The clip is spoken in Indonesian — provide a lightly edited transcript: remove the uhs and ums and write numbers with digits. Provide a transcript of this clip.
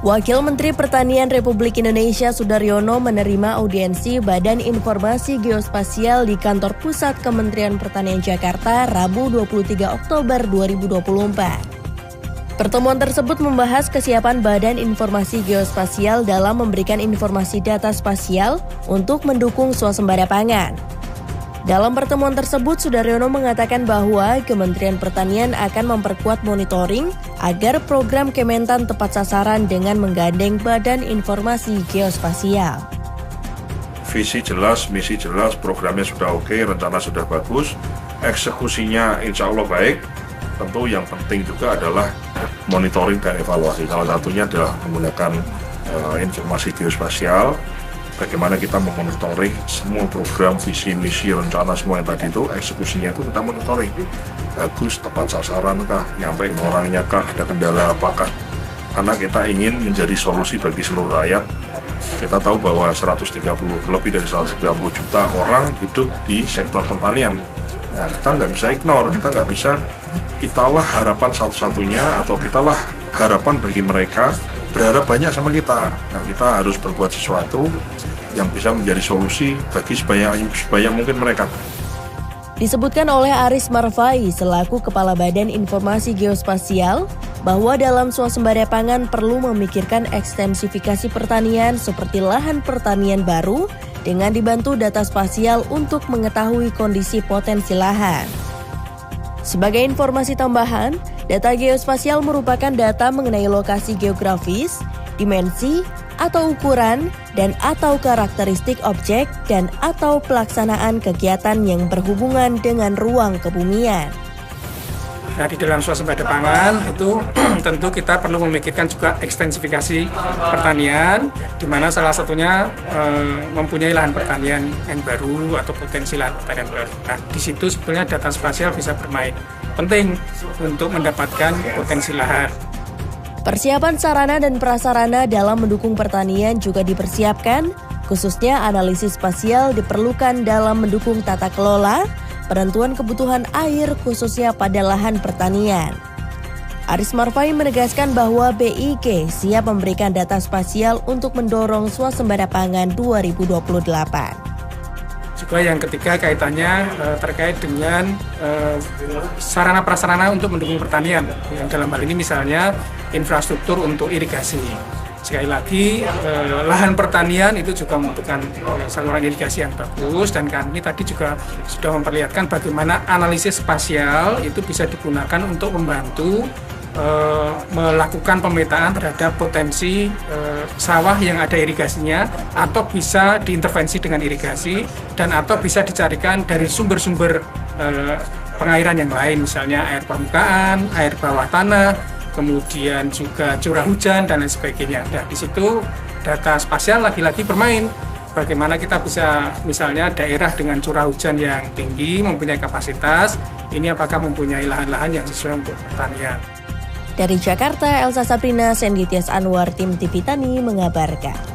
Wakil Menteri Pertanian Republik Indonesia Sudaryono menerima audiensi Badan Informasi Geospasial di Kantor Pusat Kementerian Pertanian Jakarta Rabu 23 Oktober 2024. Pertemuan tersebut membahas kesiapan Badan Informasi Geospasial dalam memberikan informasi data spasial untuk mendukung swasembada pangan. Dalam pertemuan tersebut, Sudaryono mengatakan bahwa Kementerian Pertanian akan memperkuat monitoring agar program Kementan tepat sasaran dengan menggandeng Badan Informasi Geospasial. Visi jelas, misi jelas, programnya sudah oke, rencana sudah bagus, eksekusinya insya Allah baik. Tentu yang penting juga adalah monitoring dan evaluasi. Salah satunya adalah menggunakan informasi geospasial. Bagaimana kita memonitoring semua program, visi, misi, rencana semua yang tadi itu, eksekusinya itu kita monitoring. Bagus, tepat sasaran kah, nyampe orangnya kah, ada kendala apakah. Karena kita ingin menjadi solusi bagi seluruh rakyat. Kita tahu bahwa lebih dari 130 juta orang hidup di sektor pertanian. Nah, kita nggak bisa ignore, kitalah harapan satu-satunya atau kitalah harapan bagi mereka. Berharap banyak sama kita. Nah, kita harus berbuat sesuatu yang bisa menjadi solusi bagi sebanyak mungkin mereka. Disebutkan oleh Aris Marfai selaku Kepala Badan Informasi Geospasial bahwa dalam swasembada pangan perlu memikirkan ekstensifikasi pertanian seperti lahan pertanian baru dengan dibantu data spasial untuk mengetahui kondisi potensi lahan. Sebagai informasi tambahan, data geospasial merupakan data mengenai lokasi geografis, dimensi, atau ukuran, dan atau karakteristik objek dan atau pelaksanaan kegiatan yang berhubungan dengan ruang kebumian. Nah, di dalam swasembada pangan itu tentu kita perlu memikirkan juga ekstensifikasi pertanian, di mana salah satunya mempunyai lahan pertanian yang baru atau potensi lahan pertanian baru. Nah, di situ sebetulnya data spasial bisa bermain penting untuk mendapatkan potensi lahan. Persiapan sarana dan prasarana dalam mendukung pertanian juga dipersiapkan, khususnya analisis spasial diperlukan dalam mendukung tata kelola, penentuan kebutuhan air khususnya pada lahan pertanian. Aris Marfai menegaskan bahwa BIG siap memberikan data spasial untuk mendorong swasembada pangan 2028. Juga yang ketiga kaitannya terkait dengan sarana prasarana untuk mendukung pertanian. Yang dalam hal ini misalnya infrastruktur untuk irigasi. Sekali lagi, lahan pertanian itu juga membutuhkan saluran irigasi yang bagus, dan kami tadi juga sudah memperlihatkan bagaimana analisis spasial itu bisa digunakan untuk membantu melakukan pemetaan terhadap potensi sawah yang ada irigasinya, atau bisa diintervensi dengan irigasi, dan atau bisa dicarikan dari sumber-sumber pengairan yang lain, misalnya air permukaan, air bawah tanah, kemudian juga curah hujan dan lain sebagainya. Nah, di situ data spasial lagi-lagi bermain. Bagaimana kita bisa, misalnya daerah dengan curah hujan yang tinggi, mempunyai kapasitas, ini apakah mempunyai lahan-lahan yang sesuai untuk pertanian. Dari Jakarta, Elsa Sabrina, Senditias Anwar, Tim TV Tani mengabarkan.